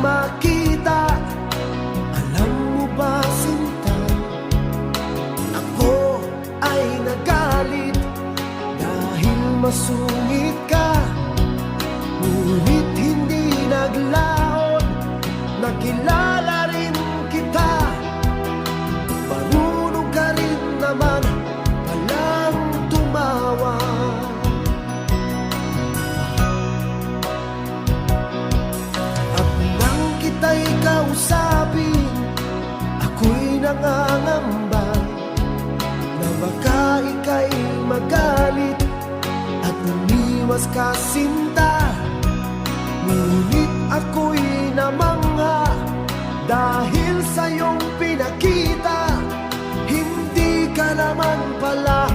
makita. Alam mo ba, sinta, ako ay nagalit dahil masungit ka. Ngunit hindi naglaon, nakilala rin kita. Marunong ka rin naman palang tumawa. At nang kita'y kausapin, ako'y nangangamba na baka ika'y magalit at umiwas ka, sinta. Ngunit ako'y namangha dahil sa iyong pinakita. Hindi ka naman pala